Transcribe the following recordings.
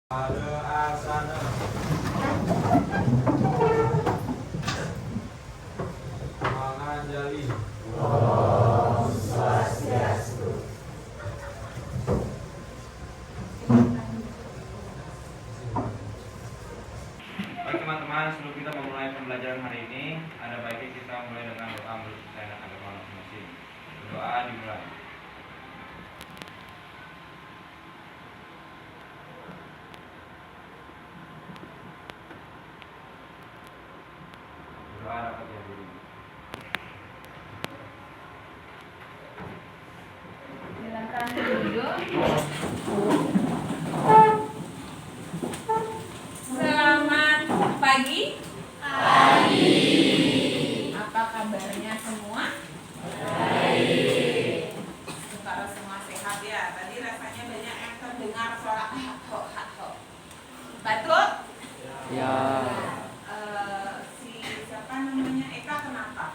Ada asana manganjali. Om Swastiastu. Baik teman-teman, sebelum kita memulai pembelajaran hari ini, ada baiknya kita mulai dengan doa menurut kita enak agama masing-masing. Doa dimulai. Doa dapat dihadiri. Silakan duduk. Selamat pagi. Pagi. Apa kabarnya semua? Baik. Kalau semua sehat ya. Tadi rasanya banyak yang terdengar suara hatho. Batuk? Ya. Si siapa namanya Eka kenapa?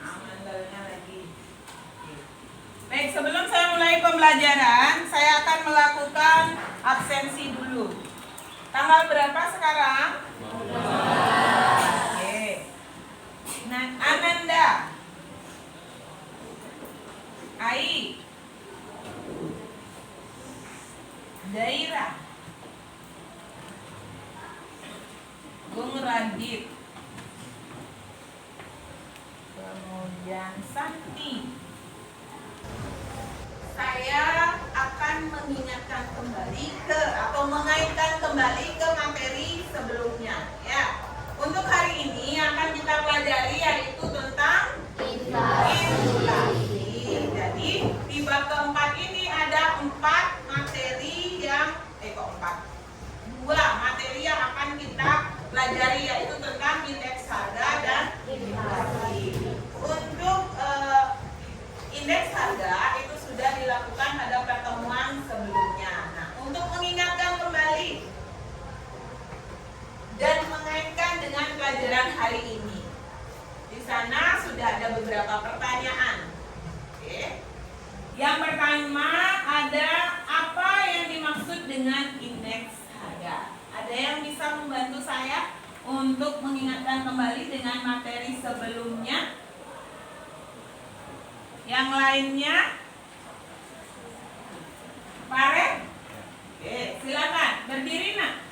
Amandalnya lagi. Baik, sebelum saya mulai pembelajaran, saya akan melakukan absensi dulu. Tanggal berapa sekarang? 12. Oke. Nah, Ananda, Ai, Daira, Bung Radit, kemudian Santi. Saya akan mengingatkan kembali mengaitkan kembali ke materi sebelumnya ya. Untuk hari ini yang akan kita pelajari yaitu tentang inflasi. Jadi di bab keempat ini ada 4 materi yang dua materi yang akan kita pelajari yaitu tentang indeks harga dan inflasi. Untuk indeks harga itu sudah dilakukan pada pertemuan sebelumnya. Nah, untuk mengingatkan kembali dan mengaitkan dengan pelajaran hari ini, di sana sudah ada beberapa pertanyaan. Oke. Yang pertama ada apa yang dimaksud dengan indeks harga? Ada yang bisa membantu saya untuk mengingatkan kembali dengan materi sebelumnya? Yang lainnya? Pare? Oke, silakan berdiri nak.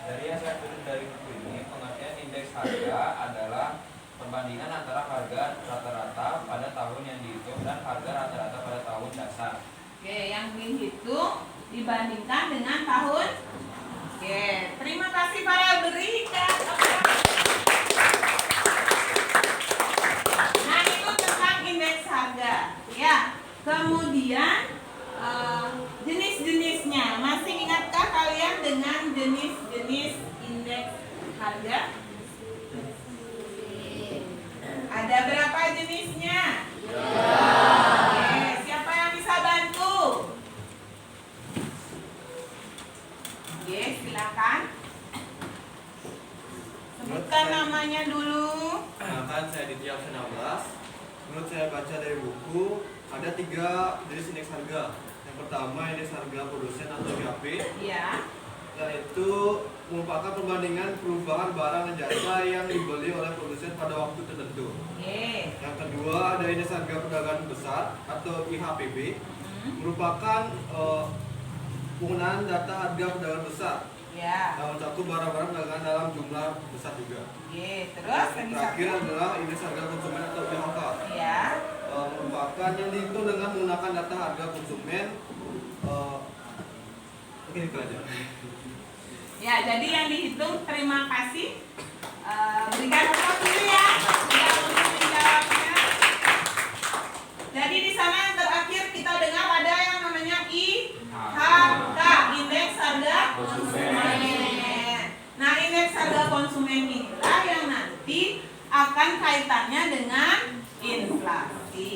Dari yang saya kutip dari buku ini, pengertian indeks harga adalah perbandingan antara harga rata-rata pada tahun yang dihitung dan harga rata-rata pada tahun dasar. Oke, yang dihitung dibandingkan dengan tahun. Oke, terima kasih para berikan. Nah, itu tentang indeks harga. Ya, kemudian jenis-jenisnya. Masih ingatkah kalian dengan jenis-jenis indeks harga? Ada berapa jenisnya? Oke, siapa yang bisa bantu? Oke, silakan. Sebutkan namanya dulu. Kan saya di tiap 16. Menurut saya baca dari buku ada 3 jenis indeks harga. Yang pertama indeks harga produsen atau IHP, Ya. yaitu merupakan perbandingan perubahan barang dan jasa yang dibeli oleh produsen pada waktu tertentu. Oke. Yang kedua ada indeks harga perdagangan besar atau IHPB, merupakan penggunaan data harga perdagangan besar Ya. dalam satu barang-barang perdagangan dalam jumlah besar juga. Oke, terus Yang lagi terakhir satu. adalah indeks harga konsumen atau IHK, Ya. merupakan yang dihitung dengan menggunakan data harga konsumen. Oke, itu aja. Ya, jadi yang dihitung, terima kasih. Berikan tepuk dulu ya. Ya, untuk menjawabnya. Jadi di sana yang terakhir kita dengar ada yang namanya IHK, indeks harga konsumen. Nah, indeks harga konsumen inilah yang nanti akan kaitannya dengan inflasi.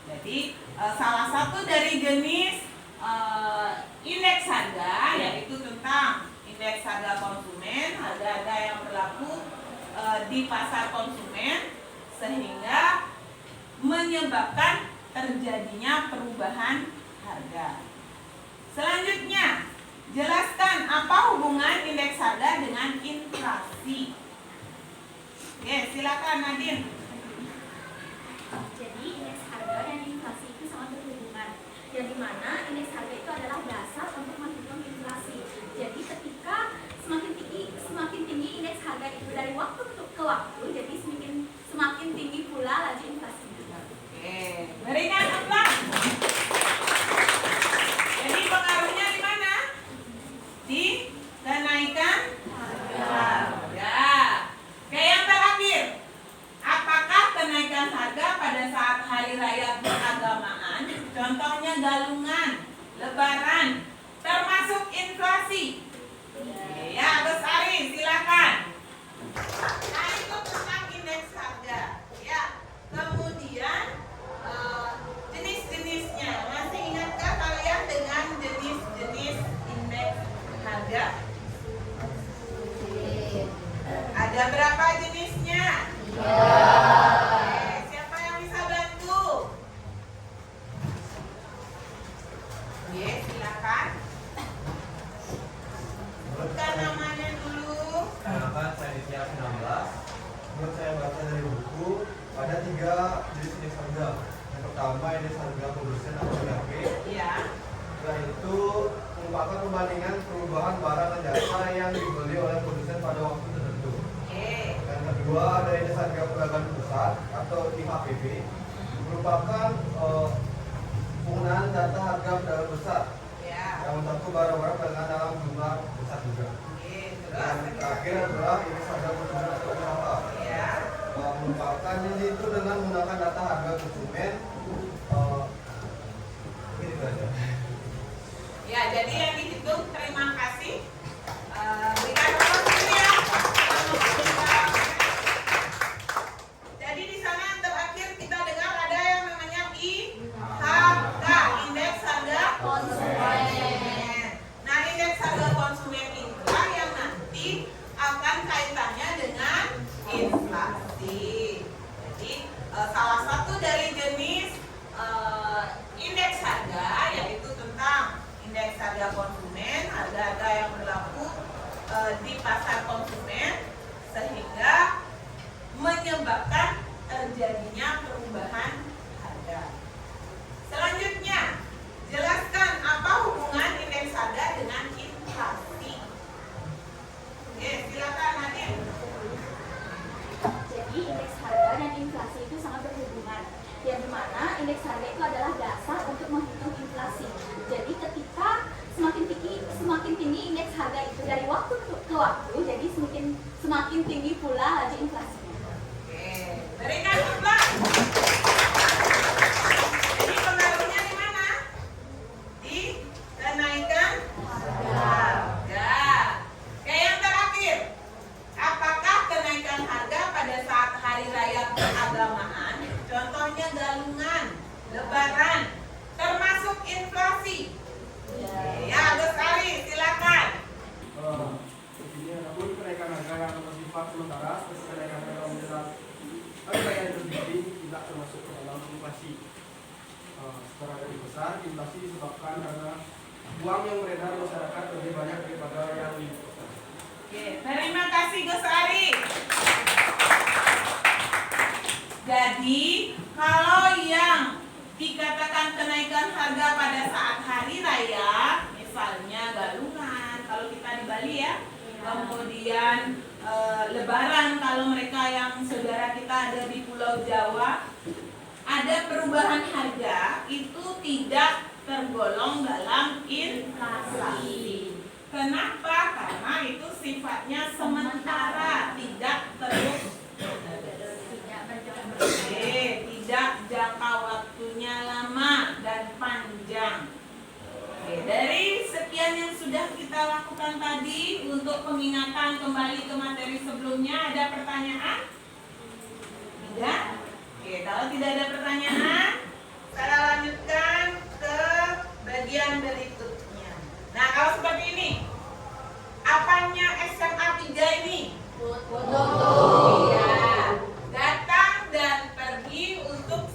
Jadi salah satu dari jenis indeks harga yaitu tentang indeks harga konsumen, harga-harga yang berlaku di pasar konsumen, sehingga menyebabkan terjadinya perubahan harga. Selanjutnya, jelaskan apa hubungan indeks harga dengan inflasi. Oke, silakan Nadine. Jadi indeks harga dan inflasi itu sangat berhubungan. Yang dimana indeks harga itu adalah dasar untuk menghitung inflasi. Jadi ketika semakin tinggi indeks harga itu dari waktu ke waktu, jadi semakin tinggi pula laju inflasi. Oke, berikan aplaus. Jadi pengaruhnya di mana? Di kenaikan harga. Oke, yang terakhir, apakah kenaikan harga pada saat hari raya keagamaan, contohnya galungan, lebaran, termasuk inflasi? Ya, Gus Ari, silakan. Nah, itu tentang indeks harga. Ya, kemudian jenis-jenisnya. Masih ingatkah kalian dengan jenis-jenis indeks harga? Ada berapa jenisnya? Oke, siapa yang bisa bantu? Oke, silakan. Sebutkan namanya dulu. Kenapa saya di tiap 16? Menurut saya baca dari buku ada 3 jenis indeks harga. Yang pertama indeks harga produsen atau IHP, Ya. yaitu merupakan perbandingan perubahan barang dan jasa yang dibeli oleh produsen pada waktu tertentu. Oke. Yang kedua ada indeks harga perdagangan pusat atau IHPP, merupakan penggunaan data harga perdagangan besar Ya. yang mencakup barang-barang perdagangan dalam jumlah besar juga. Oke, Yang terus. terakhir adalah indeks harga konsumen atau IHK, Ya. merupakan itu dengan menggunakan data harga konsumen. Ini saja. Ya, jadi yang dihitung, terima kasih. Berikan aplaus dulu ya. Jadi di sana yang terakhir kita dengar ada yang namanya IHK, indeks harga konsumen. Nah, indeks harga konsumen itulah yang nanti akan kaitannya dengan inflasi. Jadi salah satu dari jenis indeks harga yaitu tentang indeks harga konsumen, harga-harga yang berlaku di pasar konsumen sehingga menyebabkan terjadinya perubahan harga. Selanjutnya, jelaskan apa hubungan indeks harga dengan inflasi. Oke, silakan Nadine. Jadi indeks harga dan inflasi itu sangat berhubungan. Yang dimana indeks harga itu adalah dasar untuk menghitung inflasi. Jadi ketika semakin tinggi indeks harga itu dari waktu ke waktu, jadi semakin tinggi pula laju inflasinya. Oke, berikan aplaus. Jadi pengaruhnya di mana? Di kenaikan harga. Oke, yang terakhir, apakah kenaikan harga pada saat hari raya keagamaan, contohnya galungan, lebaran, termasuk inflasi? Ya, Gus Ari, silakan. Ini adapun kenaikan harga yang bersifat sementara seperti kenaikan harga menjelang harga yang terjadi tidak termasuk ke dalam inflasi. Secara garis besar, inflasi disebabkan karena uang yang beredar di masyarakat lebih banyak daripada yang dibutuhkan. Oke, terima kasih Gus Ari. Jadi, kalau yang dikatakan kenaikan harga pada saat hari raya, misalnya galungan, kalau kita di Bali ya, kemudian lebaran kalau mereka yang saudara kita ada di Pulau Jawa, ada perubahan harga itu tidak tergolong dalam inflasi. Kenapa? Karena itu sifatnya sementara, tidak terus. Tidak jangka waktunya lama dan panjang. Oke, dari sekian yang sudah kita lakukan tadi untuk pengingatan kembali ke materi sebelumnya, ada pertanyaan? Tidak? Oke, kalau tidak ada pertanyaan, saya lanjutkan ke bagian berikutnya. Nah, kalau seperti ini, apanya SMA 3 ini? Foto. Iya. Datang dan pergi untuk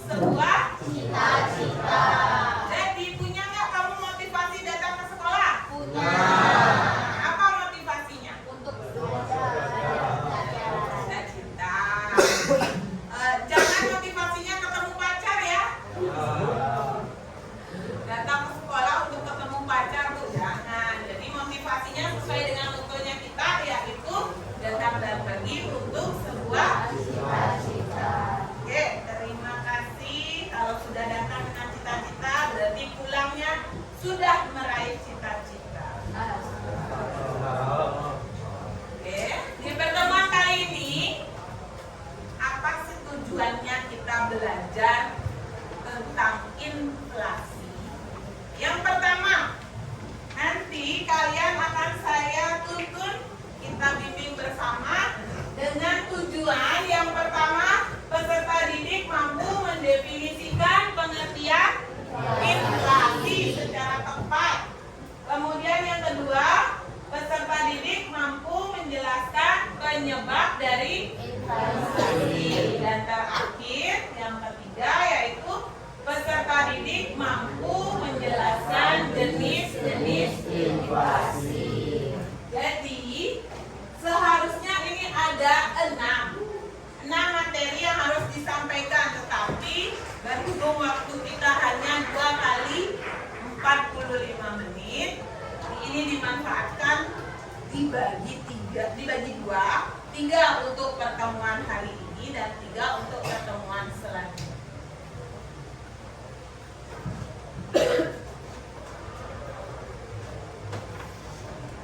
berbagi untuk sebuah cita-cita. Oke, terima kasih. Kalau sudah datang dengan cita-cita, berarti pulangnya sudah meraih cita-cita. Oke, di pertemuan kali ini, apa sih tujuannya kita belajar tentang inflasi? Yang pertama, nanti kalian akan saya tuntun, kita bimbing bersama dengan tujuan yang pertama, peserta didik mampu mendefinisikan pengertian inflasi secara tepat. Kemudian yang kedua, peserta didik mampu menjelaskan penyebab dari inflasi. Dan terakhir, yang ketiga yaitu peserta didik mampu menjelaskan jenis-jenis inflasi. Jadi, seharusnya ini ada 6 materi yang harus disampaikan, tetapi berhubung waktu kita hanya 2 kali 45 menit, ini dimanfaatkan dibagi 2, 3 untuk pertemuan hari ini dan 3 untuk pertemuan selanjutnya.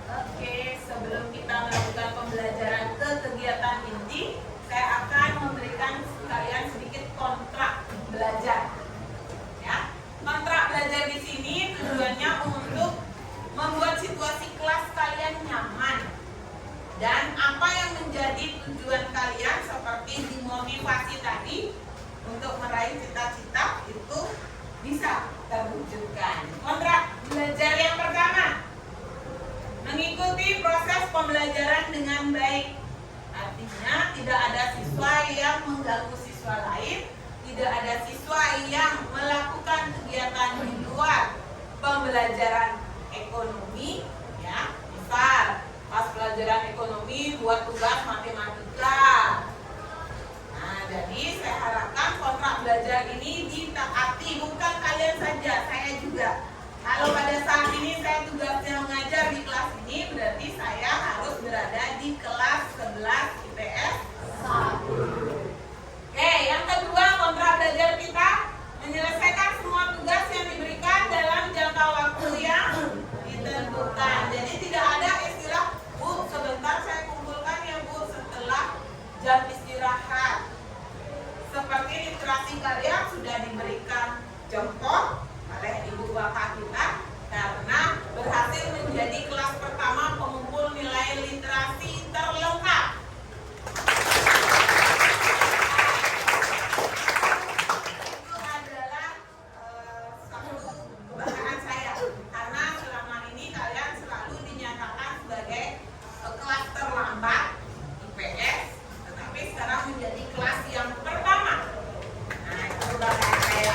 Oke, sebelum kita melakukan pembelajaran ke kegiatan inti, saya akan memberikan kalian sedikit kontrak belajar. Ya, kontrak belajar di sini tujuannya untuk membuat situasi kelas kalian nyaman. Dan apa yang menjadi tujuan kalian seperti dimotivasi tadi untuk meraih cita-cita itu bisa terwujudkan. Kontrak belajar yang pertama, mengikuti proses pembelajaran dengan baik. Artinya tidak ada siswa yang mengganggu siswa lain, tidak ada siswa yang melakukan kegiatan di luar pembelajaran ekonomi, ya. Misal pas pelajaran ekonomi buat tugas matematika. Nah, jadi saya harapkan kontrak belajar ini ditaati, bukan kalian saja, saya juga. Kalau pada saat ini saya tugasnya mengajar di kelas ini, berarti saya harus berada di kelas 11 IPS 1. Oke, yang kedua, kontrak belajar kita menyelesaikan semua tugas yang diberikan dalam jangka waktu yang ditentukan. Jadi tidak ada istilah, Bu, sebentar saya kumpulkan ya Bu setelah jam istirahat. Seperti literasi kalian sudah diberikan contoh oleh ibu bapak kita karena berhasil menjadi kelas pertama pengumpul nilai literasi terlengkap. Itu adalah satu kebanggaan saya karena selama ini kalian selalu dinyatakan sebagai kelas terlambat IPS, tetapi sekarang menjadi kelas yang pertama. Nah, itu kebanggaan saya.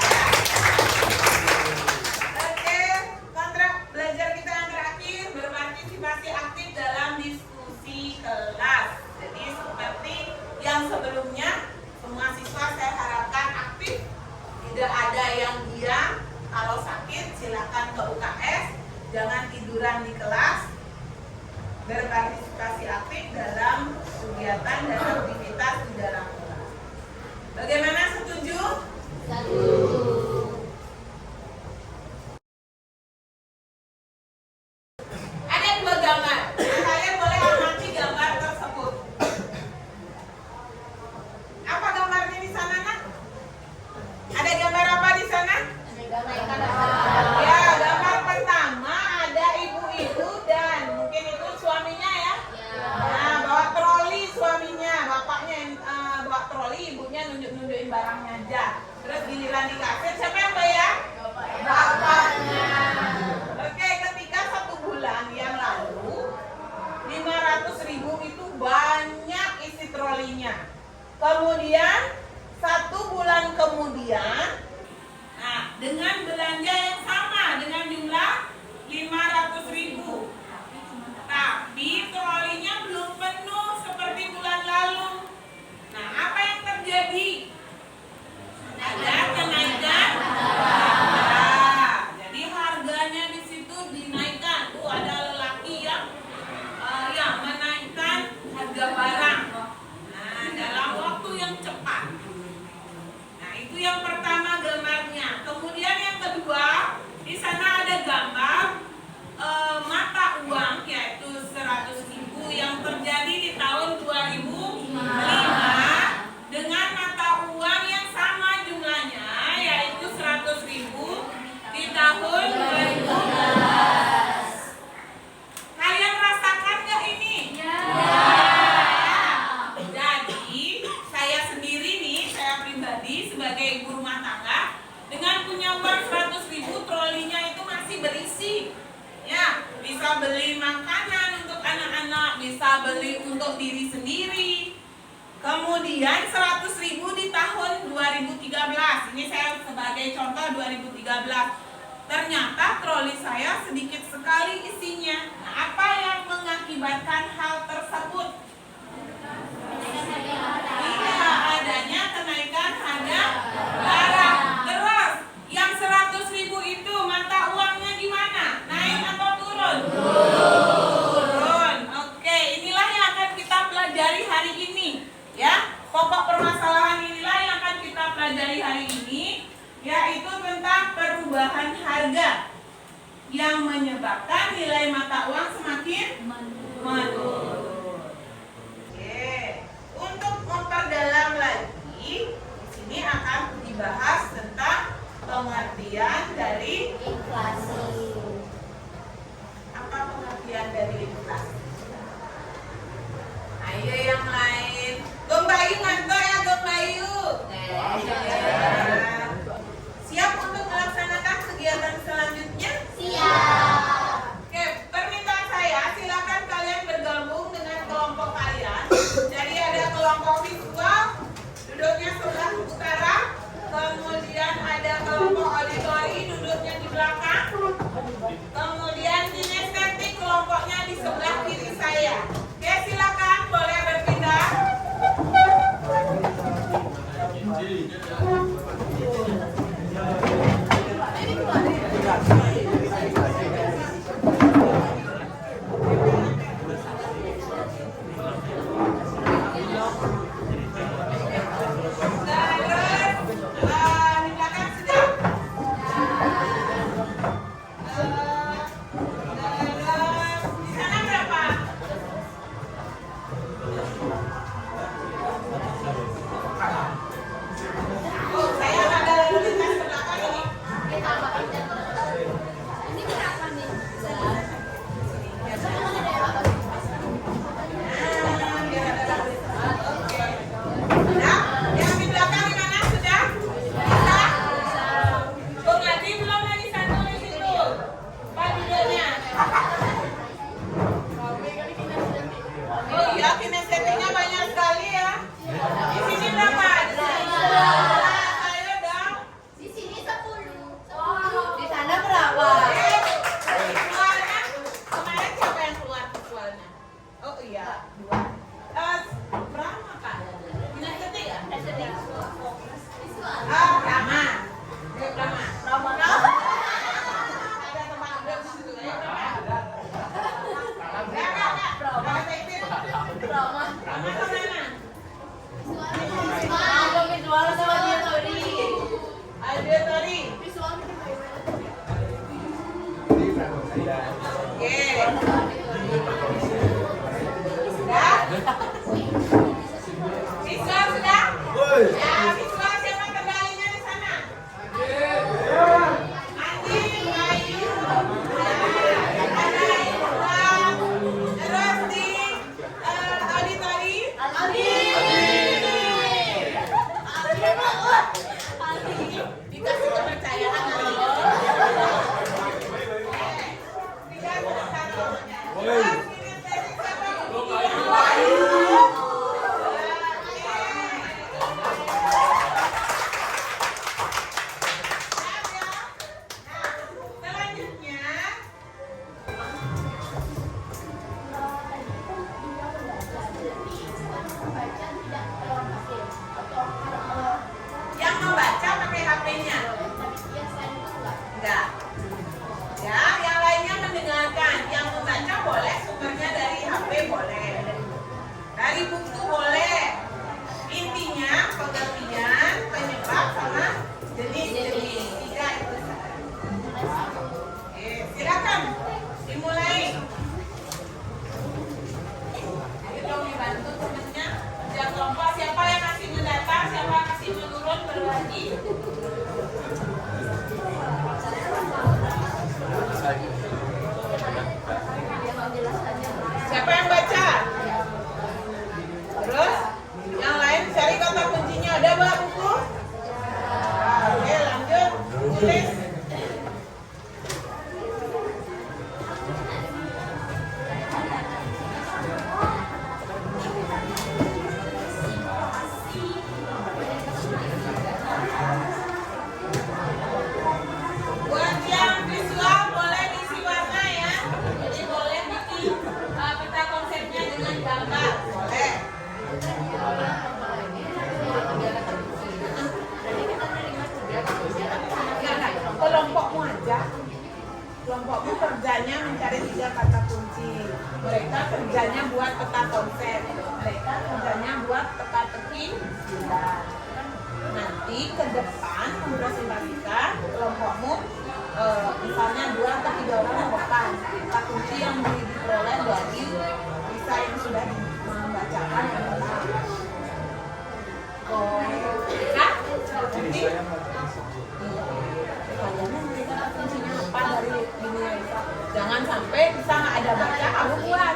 Berpartisipasi aktif dalam diskusi kelas. Jadi seperti yang sebelumnya, semua siswa saya harapkan aktif, tidak ada yang diam. Kalau sakit silakan ke UKS, jangan tiduran di kelas. Berpartisipasi aktif dalam kegiatan dan aktivitas di dalam kelas. Bagaimana, setuju? Setuju. Nunjuk-nunjukin barangnya aja. Terus giliran dikasih, siapa yang bayar? Bapaknya. Oke, ketika 1 bulan yang lalu 500.000 itu banyak isi trolinya. Kemudian 1 bulan kemudian, nah, dengan belanja yang sama dengan jumlah 500.000, tapi trolinya belum penuh seperti bulan lalu. Nah, apa yang terjadi? Ada kenaikan harga. Jadi harganya di situ dinaikkan. Ada lelaki yang menaikkan harga barang. bisa beli untuk diri sendiri. Kemudian 100.000 di tahun 2013. Ini saya sebagai contoh 2013. Ternyata troli saya sedikit sekali isinya. Nah, apa yang mengakibatkan hal tersebut? Iya, adanya kenaikan harga barang. Terus, yang 100.000 itu mata uangnya gimana? Naik atau turun? Turun. Oke, inilah yang akan kita pelajari hari ini. Ya, pokok permasalahan inilah yang akan kita pelajari hari ini, yaitu tentang perubahan harga yang menyebabkan nilai mata uang semakin menurun. Oke, untuk memperdalam lagi, di sini akan dibahas tentang pengertian dari Inflasi. apa pengertian dari inflasi. Ayo yang lain. Gong Bayu ngantor ya, Gong Bayu. Siap untuk melaksanakan kegiatan selanjutnya? Siap. Oke, permintaan saya silakan kalian bergabung dengan kelompok kalian. Jadi ada kelompok visual, duduknya sebelah utara. Kemudian ada kelompok auditori, duduknya di belakang. Kemudian kinestetik, kelompoknya di sebelah kiri saya. Oke, silakan boleh berpindah. Di belakang sudah. Di sana berapa? Oh, saya ada lalu lintas ke belakang ini. Ini berapa nih? Sudah? Yang di belakang di mana? Sudah? Bisa? Bung Adi belum lagi satu di situ. Pak duduknya. Oh iya, kinestetiknya banyak sekali ya. Di sini berapa? Di sini. Ayo dong. Di sini 10. Di sana berapa? Visualnya kemarin siapa yang keluar visualnya? Oh iya, dua. Berapa Kak? Kinestetik ya? Ah, Rama. Ayo Rama. Ada tempat duduk di situ. Ayo Rama. Enggak. Rama Teknik. Rama kemana? Visual sama teori. Auditori. Oke. Sudah? Kelompokmu aja. Kelompokmu kerjanya mencari 3 kata kunci. Mereka kerjanya buat peta konsep. Mereka kerjanya buat teka-teki. Nanti ke depan mempresentasikan kelompokmu misalnya 2 atau 3 orang membawakan kata kunci yang diperoleh dari kisah yang sudah membacakan adalah kuncinya apa dari dunia Isa. Jangan sampai bisa nggak ada baca kamu buat.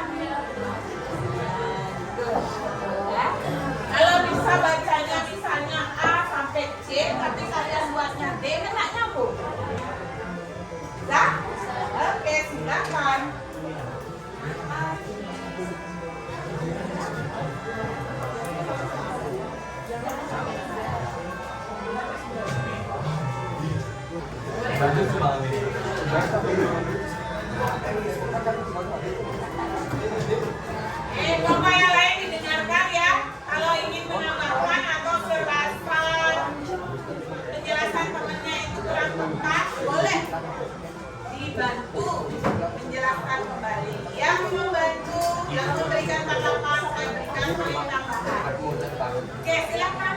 Kalau bisa bacanya misalnya A sampai C, tapi kalian buatnya D, kan nggak nyambung. Bisa? Oke, silakan. Bapak yang lain didengarkan ya. Kalau ingin menambahkan atau penjelasan temannya itu kurang tuntas, boleh dibantu menjelaskan kembali. Yang membantu, yang memberikan tanggapan, saya berikan poin tambahan. Oke, silakan.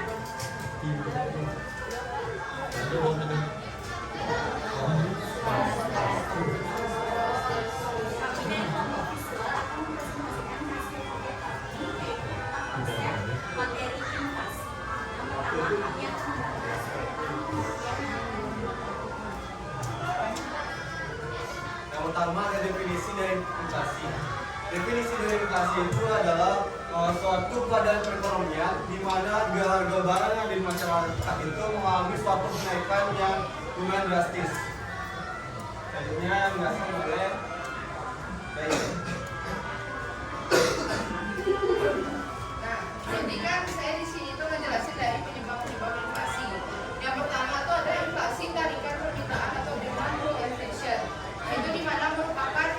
Yang pertama ada definisi dari inflasi. Definisi dari inflasi itu adalah suatu keadaan perekonomian di mana harga barang yang ada di masyarakat itu mengalami suatu kenaikan yang lumayan drastis. Selanjutnya yang dijelaskan oleh Jadi kan saya di sini tuh ngejelasin dari penyebab-penyebab inflasi. Yang pertama tuh ada inflasi tarikan permintaan atau demand pull inflation. Itu dimana merupakan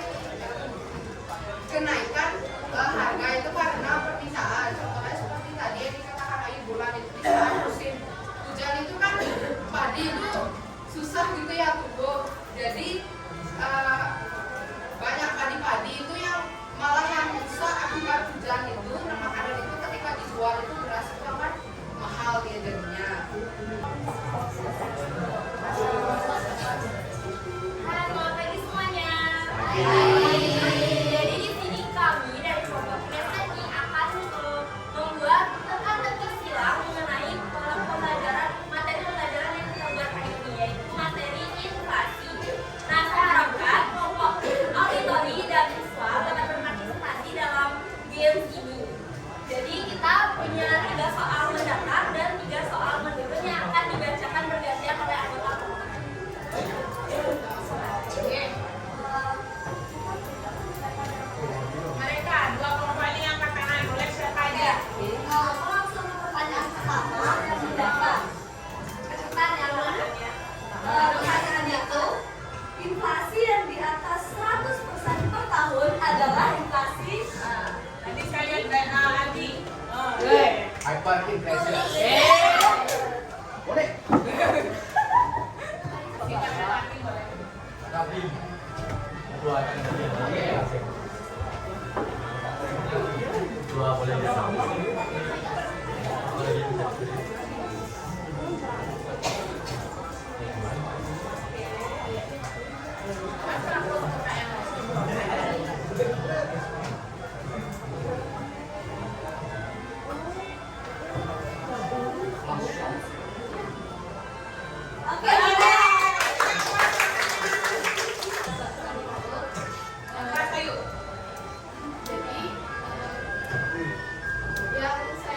kenaikan harga itu karena permintaan. Contohnya seperti tadi yang dikatakan Ayu bulan itu di saat musim hujan itu kan padi itu susah gitu ya tumbuh. Jadi banyak padi-padi itu yang malah yang rusak akibat hujan itu. Nah makanan itu ketika dijual itu beras itu akan mahal dia jadinya. Halo pagi semuanya. Jadi di sini kami dari kelompok PSNI akan membuat teka-teki silang mengenai pelajaran materi pelajaran yang kita buat hari ini, yaitu materi inflasi. Nah, saya harapkan kelompok auditori dan visual dapat berpartisipasi dalam games ini. Jadi kita punya 3 soal mendatar dan 3 soal menurun yang akan dibacakan bergantian oleh anggota kelompok. Mereka 2 kelompok ini yang tangan, boleh siapa aja? Aku langsung ke pertanyaan pertama yang mendatar. Kejutannya pertanyaannya itu inflasi yang di atas 100% per tahun adalah inflasi. Tadi saya lihat Adi. Hyperinflation. Boleh. Tapi dua akan dua boleh disambung. Oke, Yang yuk. Jadi yang saya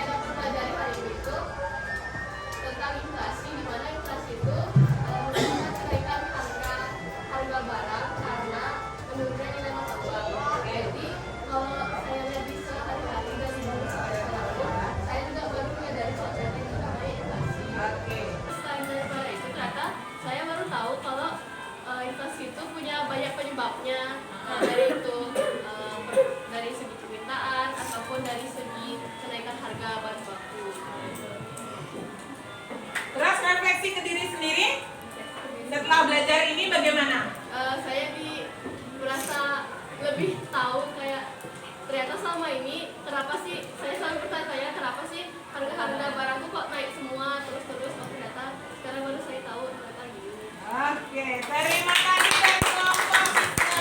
kenapa sih saya selalu bertanya kenapa sih harga-harga barang tuh kok naik semua terus-terus pas ternyata sekarang baru saya tahu ternyata gini. Oke, terima kasih dari kelompok kita.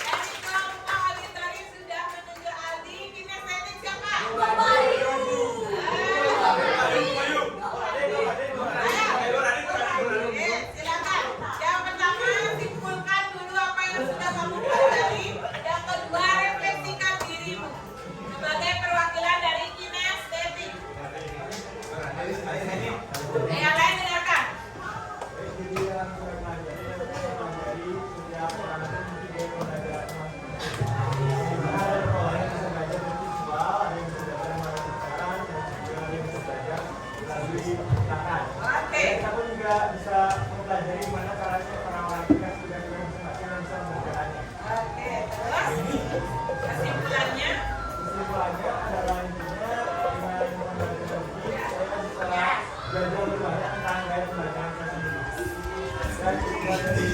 Dari kelompok Alitari sudah menunjuk Aldi. Kinestetik siapa? Silakan. Yang pertama simpulkan dulu apa yang sudah kamu pelajari. Yang kedua refleksikan dirimu sebagai perwakilan dari kinestetik. Yang lain dengarkan. Oke. Kamu juga bisa mempelajari gimana caranya orang lain yang sudah bisa mengerjakannya. Oke, terus kesimpulannya. Kesimpulannya adalah intinya dengan mempelajari ini, saya bisa belajar lebih banyak tentang gaya pembelajaran saya sendiri. Dan mempelajari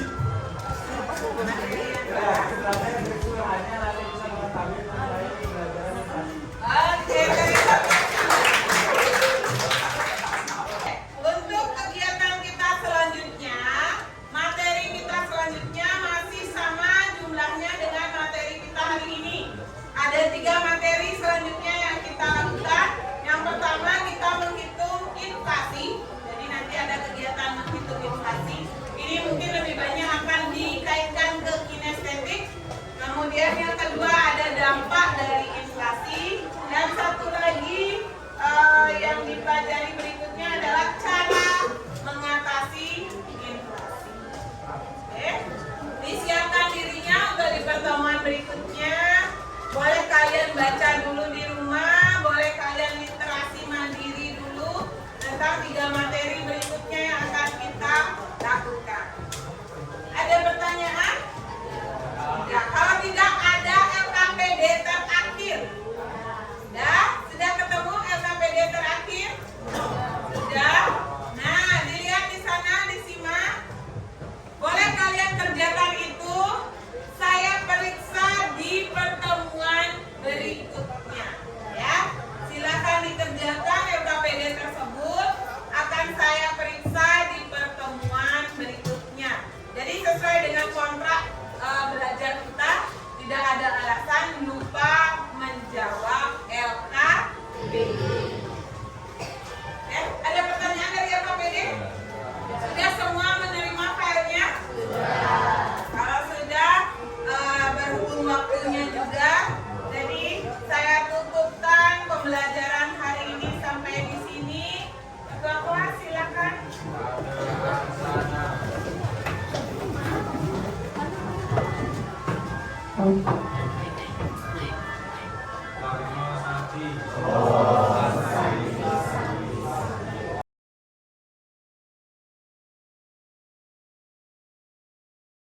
setelahnya kesimpulannya nanti bisa mengetahui mengenai pembelajaran literasi. Oke, terima kasih. Untuk kegiatan kita selanjutnya, materi kita selanjutnya masih sama jumlahnya dengan materi kita hari ini. Ada 3 materi selanjutnya yang kita lakukan. Yang pertama kita menghitung inflasi. Jadi nanti ada kegiatan menghitung inflasi. Ini mungkin lebih banyak akan dikaitkan ke kinestetik. Kemudian yang kedua ada dampak dari inflasi. Dan satu lagi yang dipelajari berikutnya adalah cara mengatasi inflasi. Oke, disiapkan dirinya untuk di pertemuan berikutnya. Boleh kalian baca dulu di rumah, boleh kalian literasi mandiri dulu tentang 3 materi berikutnya yang akan kita lakukan. Ada pertanyaan? Ya, kalau tidak ada LKPD terakhir. Sudah ketemu LKPD terakhir? Sudah. Nah, dilihat di sana, disimak. Boleh kalian kerjakan itu. Saya periksa di pertemuan berikutnya. Ya, silakan dikerjakan LKPD tersebut. Akan saya periksa di pertemuan berikutnya. Jadi sesuai dengan kontrak belajar kita, tidak ada alasan lupa menjawab LKPD. Ada pertanyaan dari LKPD? Sudah semua menerima filenya? Kalau sudah, berhubung waktunya juga, jadi saya tutupkan pembelajaran hari ini sampai di sini. Ketua kelas silakan. Sati.